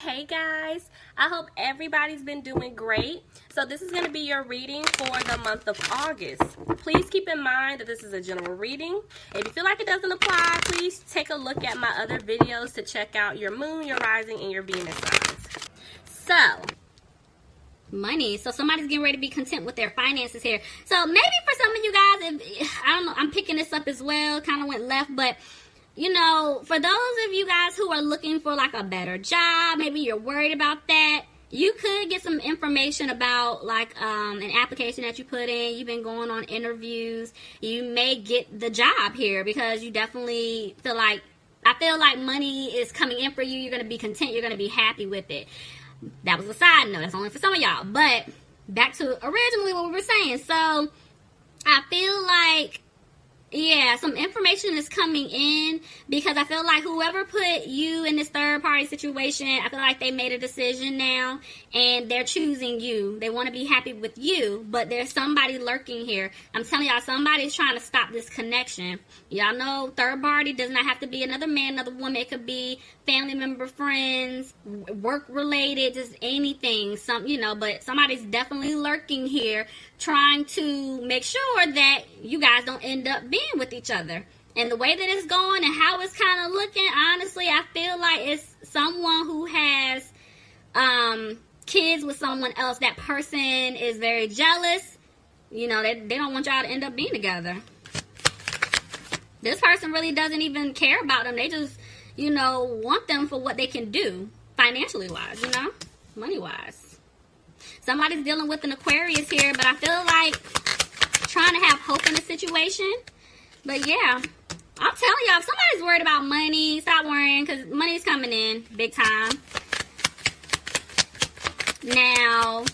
Hey guys, I hope everybody's been doing great. So this is going to be your reading for the month of August. Please keep in mind that this is a general reading. If you feel like it doesn't apply, please take a look at my other videos to check out your moon, your rising, and your Venus signs. So, money. So somebody's getting ready to be content with their finances here. So maybe for some of you guys, I don't know, I'm picking this up as well, kind of went left, but you know, for those of you guys who are looking for like a better job, maybe you're worried about that, you could get some information about like an application that you put in. You've been going on interviews. You may get the job here because you definitely feel like, I feel like money is coming in for you. You're going to be content. You're going to be happy with it. That was a side note. That's only for some of y'all. But back to originally what we were saying. So I feel like, yeah, some information is coming in because I feel like whoever put you in this third party situation, I feel like they made a decision now and they're choosing you. They want to be happy with you, but there's somebody lurking here. I'm telling y'all, somebody's trying to stop this connection. Y'all know third party does not have to be another man, another woman. It could be family member, friends, work related, just anything, but somebody's definitely lurking here trying to make sure that you guys don't end up being with each other. And the way that it's going and how it's kind of looking, honestly, I feel like it's someone who has kids with someone else. That person is very jealous. You know, they don't want y'all to end up being together. This person really doesn't even care about them. They just, want them for what they can do financially wise, money wise. Somebody's dealing with an Aquarius here, but I feel like trying to have hope in the situation. But yeah, I'm telling y'all, if somebody's worried about money, stop worrying because money's coming in big time. Now,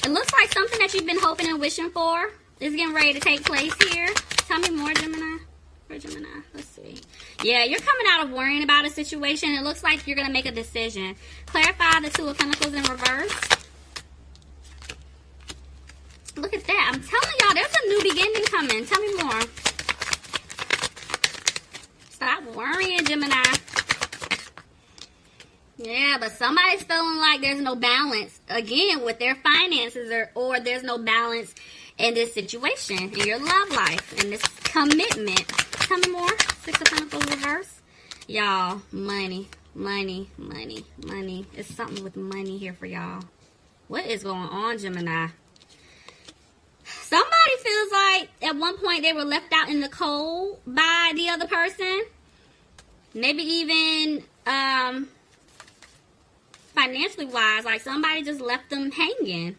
it looks like something that you've been hoping and wishing for is getting ready to take place here. Tell me more, Gemini. Where's Gemini? Let's see. Yeah, you're coming out of worrying about a situation. It looks like you're going to make a decision. Clarify the Two of Pentacles in reverse. Look at that. I'm telling y'all, there's a new beginning coming. Tell me more. Stop worrying, Gemini. Yeah, but somebody's feeling like there's no balance, again, with their finances or there's no balance in this situation, in your love life, in this commitment. Tell me more. Six of Pentacles reverse. Y'all, money. It's something with money here for y'all. What is going on, Gemini? Somebody feels like at one point they were left out in the cold by the other person. Maybe even financially wise, like somebody just left them hanging.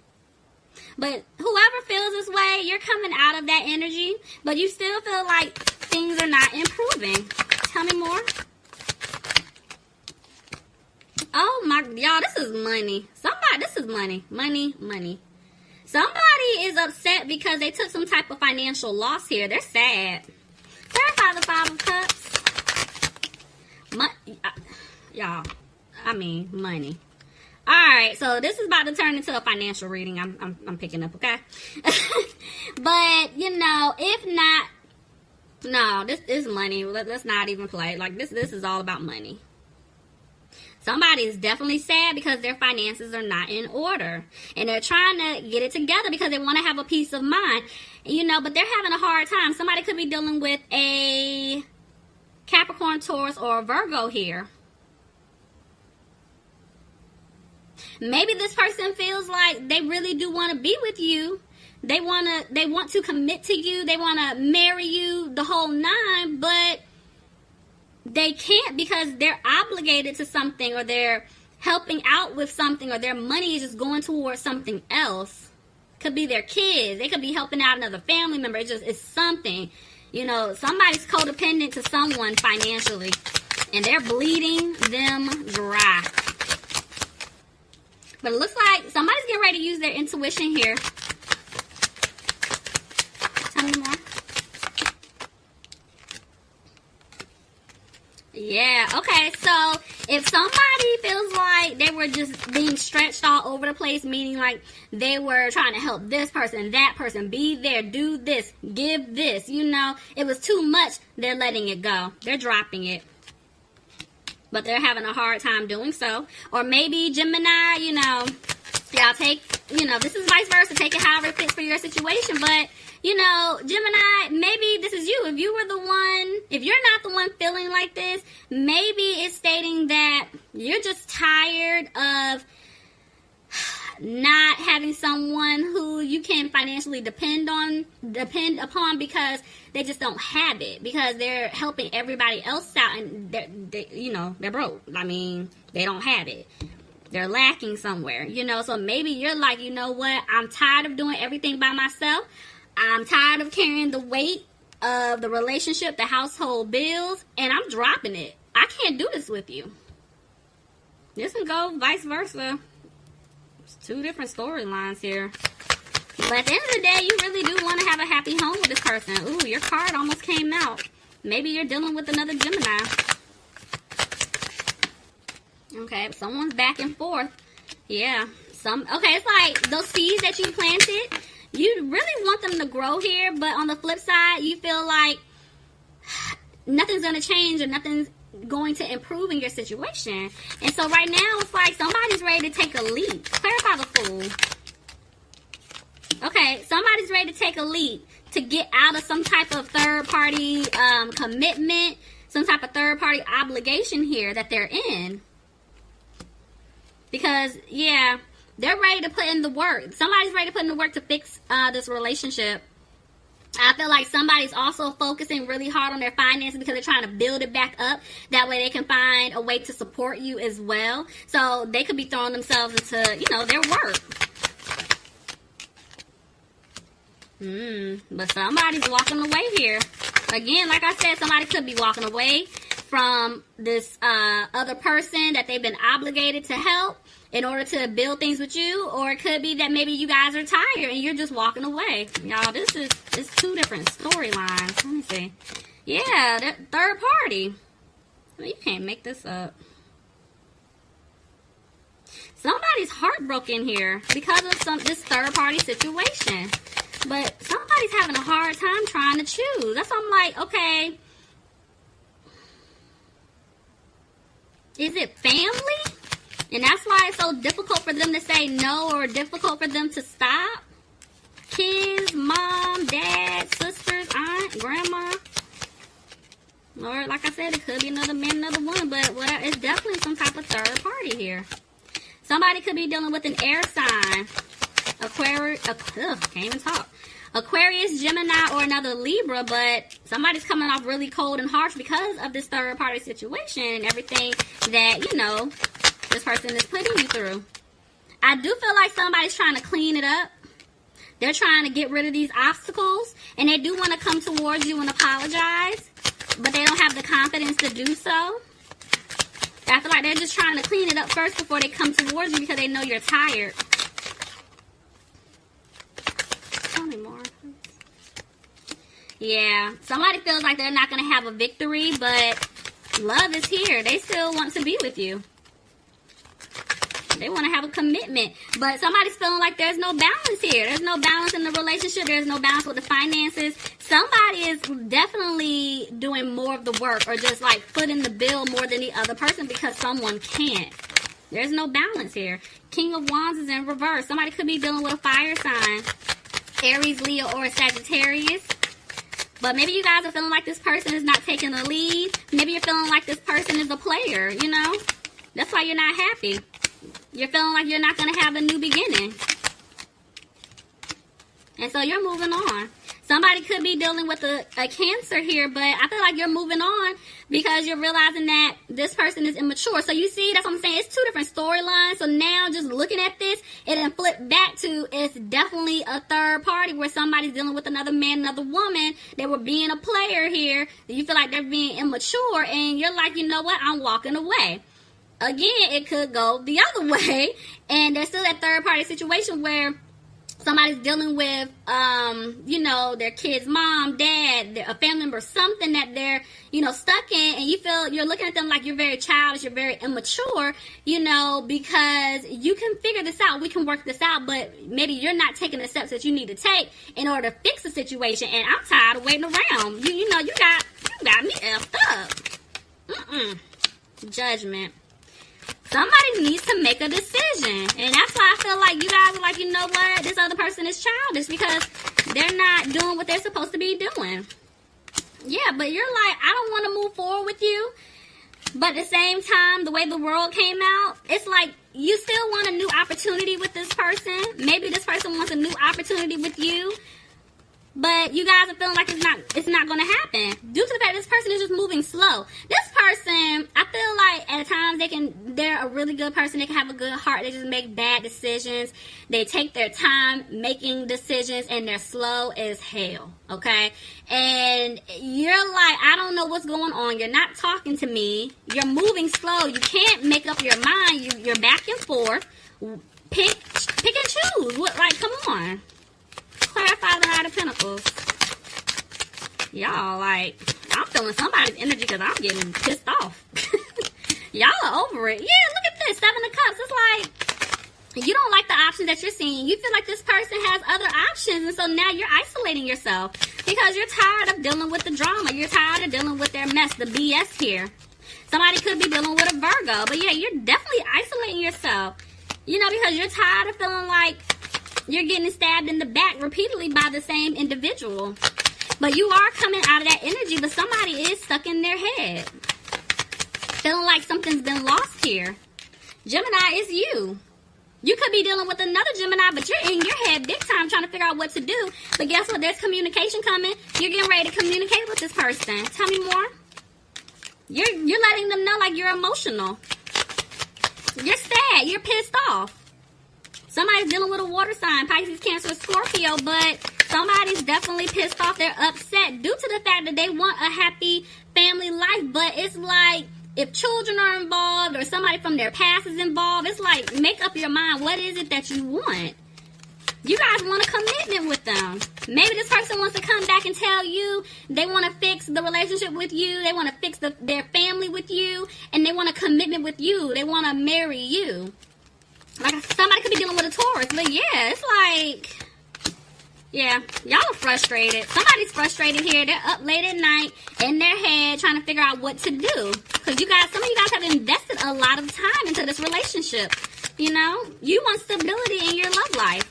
But whoever feels this way, you're coming out of that energy, but you still feel like things are not improving. Tell me more. Oh my, y'all, this is money. This is money. Money. Somebody is upset because they took some type of financial loss here. They're sad. Clarify the Five of Cups. Y'all, money. All right, so this is about to turn into a financial reading. I'm picking up, okay? But if not, no, this is money. Let's not even play. Like this is all about money. Somebody is definitely sad because their finances are not in order. And they're trying to get it together because they want to have a peace of mind. But they're having a hard time. Somebody could be dealing with a Capricorn, Taurus, or a Virgo here. Maybe this person feels like they really do want to be with you. They want to commit to you. They want to marry you, the whole nine, but they can't because they're obligated to something, or they're helping out with something, or their money is just going towards something else. Could be their kids. They could be helping out another family member. It's something. Somebody's codependent to someone financially, and they're bleeding them dry. But it looks like somebody's getting ready to use their intuition here. Tell me more. Yeah, okay, so if somebody feels like they were just being stretched all over the place, meaning like they were trying to help this person, that person, be there, do this, give this, it was too much, they're letting it go. They're dropping it. but they're having a hard time doing so. Or maybe Gemini, y'all take, this is vice versa. Take it however it fits for your situation. But, Gemini, maybe this is you. If you're not the one feeling like this, maybe it's stating that you're just tired of not having someone who you can financially depend upon because they just don't have it, because they're helping everybody else out and they're broke. I mean, they don't have it. They're lacking somewhere, so maybe you're like, you know what? I'm tired of doing everything by myself. I'm tired of carrying the weight of the relationship, the household bills, and I'm dropping it. I can't do this with you. This can go vice versa. It's two different storylines here. But at the end of the day, you really do want to have a happy home with this person. Ooh, your card almost came out. Maybe you're dealing with another Gemini. Okay, someone's back and forth. Yeah. Okay, it's like those seeds that you planted, you really want them to grow here, but on the flip side, you feel like nothing's going to change or nothing's going to improve in your situation. And so right now, it's like somebody's ready to take a leap. Clarify the Fool. Okay, somebody's ready to take a leap to get out of some type of third-party commitment, some type of third-party obligation here that they're in. Because, yeah, they're ready to put in the work. Somebody's ready to put in the work to fix this relationship. I feel like somebody's also focusing really hard on their finances because they're trying to build it back up. That way they can find a way to support you as well. So they could be throwing themselves into, their work. But somebody's walking away here. Again, like I said, somebody could be walking away from this other person that they've been obligated to help in order to build things with you, or it could be that maybe you guys are tired and you're just walking away. Y'all, it's two different storylines. Let me see. Yeah, that third party. You can't make this up. Somebody's heartbroken here because of this third party situation. But somebody's having a hard time trying to choose. That's why I'm like, okay, is it family? And that's why it's so difficult for them to say no, or difficult for them to stop. Kids, mom, dad, sisters, aunt, grandma. Or like I said, it could be another man, another woman, but whatever, it's definitely some type of third party here. Somebody could be dealing with an air sign. Can't even talk. Aquarius, Gemini, or another Libra, but somebody's coming off really cold and harsh because of this third party situation and everything that, this person is putting you through. I do feel like somebody's trying to clean it up. They're trying to get rid of these obstacles, and they do want to come towards you and apologize, but they don't have the confidence to do so. I feel like they're just trying to clean it up first before they come towards you because they know you're tired. Tell me more. Yeah, somebody feels like they're not going to have a victory, but love is here. They still want to be with you. They want to have a commitment, but somebody's feeling like there's no balance here. There's no balance in the relationship. There's no balance with the finances. Somebody is definitely doing more of the work, or just like footing the bill more than the other person because someone can't. There's no balance here. King of Wands is in reverse. Somebody could be dealing with a fire sign. Aries, Leo, or Sagittarius. But maybe you guys are feeling like this person is not taking the lead. Maybe you're feeling like this person is a player, That's why you're not happy. You're feeling like you're not going to have a new beginning. And so you're moving on. Somebody could be dealing with a Cancer here, but I feel like you're moving on because you're realizing that this person is immature. So you see, that's what I'm saying. It's two different storylines. So now just looking at this, it then flipped back to it's definitely a third party where somebody's dealing with another man, another woman. They were being a player here. You feel like they're being immature, and you're like, you know what? I'm walking away. Again, it could go the other way, and there's still that third party situation where somebody's dealing with, their kid's mom, dad, a family member, something that they're, stuck in, and you feel you're looking at them like you're very childish, you're very immature, because you can figure this out, we can work this out, but maybe you're not taking the steps that you need to take in order to fix the situation, and I'm tired of waiting around. You got me effed up. Judgment. Somebody needs to make a decision. And that's why I feel like you guys are like, you know what? This other person is childish because they're not doing what they're supposed to be doing. Yeah, but you're like, I don't want to move forward with you. But at the same time, the way the world came out, it's like you still want a new opportunity with this person. Maybe this person wants a new opportunity with you. But you guys are feeling like it's not going to happen due to the fact this person is just moving slow. This person, I feel like at times they're a really good person. They can have a good heart. They just make bad decisions. They take their time making decisions and they're slow as hell. Okay. And you're like, I don't know what's going on. You're not talking to me. You're moving slow. You can't make up your mind. You're back and forth. Pick and choose. What? Like, come on. Clarify the Knight of Pentacles. Y'all, like, I'm feeling somebody's energy because I'm getting pissed off. Y'all are over it. Yeah, look at this. 7 of Cups. It's like, you don't like the options that you're seeing. You feel like this person has other options. And so now you're isolating yourself because you're tired of dealing with the drama. You're tired of dealing with their mess, the BS here. Somebody could be dealing with a Virgo. But yeah, you're definitely isolating yourself. You know, because you're tired of feeling like you're getting stabbed in the back repeatedly by the same individual. But you are coming out of that energy, but somebody is stuck in their head. Feeling like something's been lost here. Gemini, is you. You could be dealing with another Gemini, but you're in your head big time trying to figure out what to do. But guess what? There's communication coming. You're getting ready to communicate with this person. Tell me more. You're letting them know like you're emotional. You're sad. You're pissed off. Somebody's dealing with a water sign, Pisces, Cancer, Scorpio, but somebody's definitely pissed off. They're upset due to the fact that they want a happy family life. But it's like if children are involved or somebody from their past is involved, it's like make up your mind. What is it that you want? You guys want a commitment with them. Maybe this person wants to come back and tell you they want to fix the relationship with you. They want to fix their family with you. And they want a commitment with you. They want to marry you. Like somebody could be dealing with a Taurus, but yeah, it's like, yeah, y'all are frustrated. Somebody's frustrated here. They're up late at night in their head trying to figure out what to do. Because you guys, some of you guys have invested a lot of time into this relationship. You know, you want stability in your love life.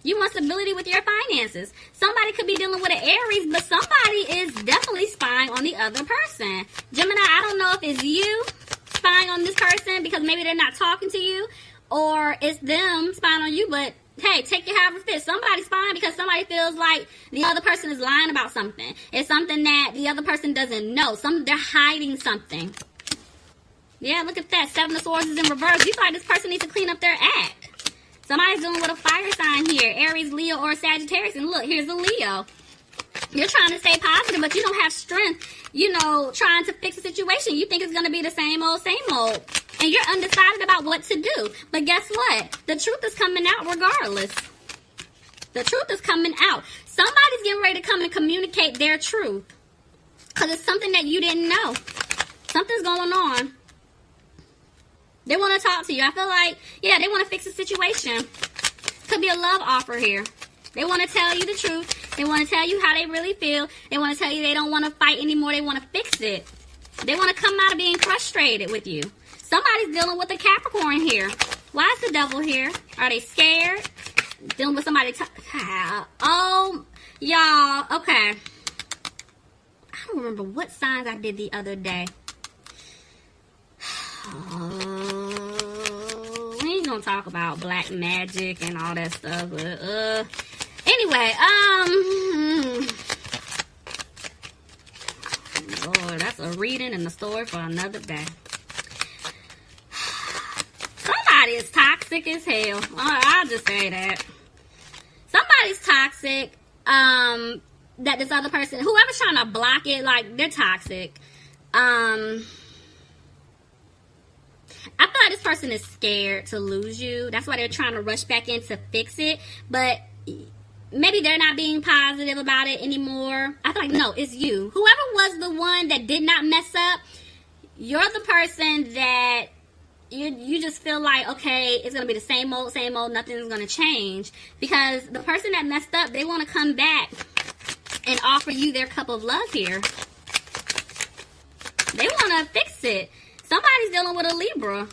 You want stability with your finances. Somebody could be dealing with an Aries, but somebody is definitely spying on the other person. Gemini, I don't know if it's you spying on this person because maybe they're not talking to you. Or it's them spying on you, but hey, take your however fit. Somebody's spying because somebody feels like the other person is lying about something. It's something that the other person doesn't know. They're hiding something. Yeah, look at that. 7 of Swords is in reverse. You feel like this person needs to clean up their act. Somebody's dealing with a fire sign here. Aries, Leo, or Sagittarius. And look, here's a Leo. You're trying to stay positive, but you don't have strength, you know, trying to fix a situation. You think it's going to be the same old, same old. And you're undecided about what to do. But guess what? The truth is coming out regardless. The truth is coming out. Somebody's getting ready to come and communicate their truth. Because it's something that you didn't know. Something's going on. They want to talk to you. I feel like, yeah, they want to fix the situation. Could be a love offer here. They want to tell you the truth. They want to tell you how they really feel. They want to tell you they don't want to fight anymore. They want to fix it. They want to come out of being frustrated with you. Somebody's dealing with a Capricorn here. Why is the devil here? Are they scared? Dealing with somebody. Oh, y'all. Okay. I don't remember what signs I did the other day. We ain't gonna talk about black magic and all that stuff. But, anyway, Lord, that's a reading and a story for another day. Somebody is toxic as hell. I'll just say that. Somebody's toxic. That this other person, whoever's trying to block it, like, they're toxic. I feel like this person is scared to lose you. That's why they're trying to rush back in to fix it. But maybe they're not being positive about it anymore. I feel like, no, it's you. Whoever was the one that did not mess up, you're the person that you just feel like, okay, it's going to be the same old, nothing's going to change. Because the person that messed up, they want to come back and offer you their cup of love here. They want to fix it. Somebody's dealing with a Libra.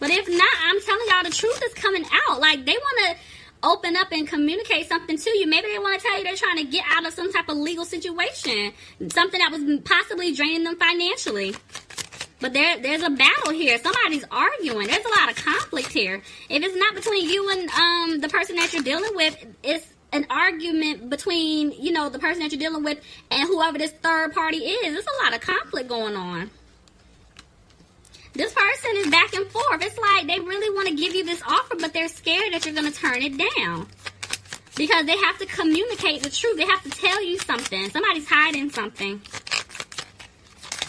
But if not, I'm telling y'all the truth is coming out. Like, they want to open up and communicate something to you. Maybe they want to tell you they're trying to get out of some type of legal situation. Something that was possibly draining them financially. But there's a battle here. Somebody's arguing. There's a lot of conflict here. If it's not between you and the person that you're dealing with, it's an argument between, you know, the person that you're dealing with and whoever this third party is. There's a lot of conflict going on. This person is back and forth. It's like they really want to give you this offer, but they're scared that you're going to turn it down. Because they have to communicate the truth. They have to tell you something. Somebody's hiding something.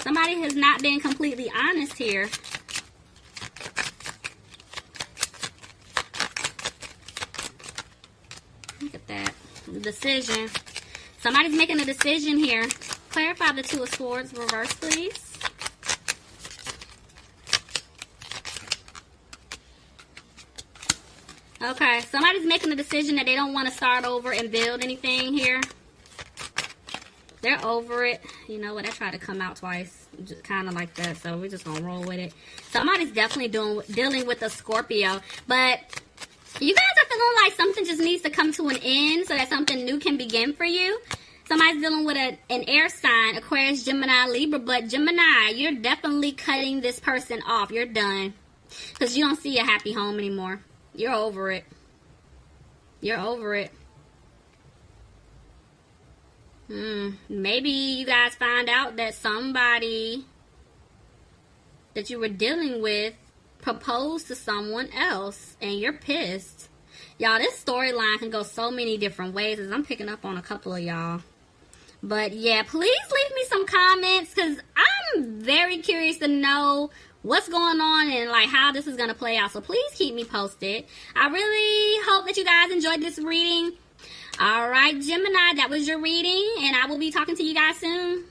Somebody has not been completely honest here. Look at that. The decision. Somebody's making a decision here. Clarify the Two of Swords reverse, please. Okay, somebody's making a decision that they don't want to start over and build anything here. They're over it. You know what? I tried to come out twice. Just kind of like that. So we're just going to roll with it. Somebody's definitely dealing with a Scorpio. But you guys are feeling like something just needs to come to an end so that something new can begin for you. Somebody's dealing with an air sign, Aquarius, Gemini, Libra. But Gemini, you're definitely cutting this person off. You're done. Because you don't see a happy home anymore. You're over it. You're over it. Maybe you guys find out that somebody that you were dealing with proposed to someone else and you're pissed. Y'all, this storyline can go so many different ways as I'm picking up on a couple of y'all. But yeah, please leave me some comments because I'm very curious to know what's going on and like how this is going to play out. So please keep me posted. I really hope that you guys enjoyed this reading. All right, Gemini, that was your reading, and I will be talking to you guys soon.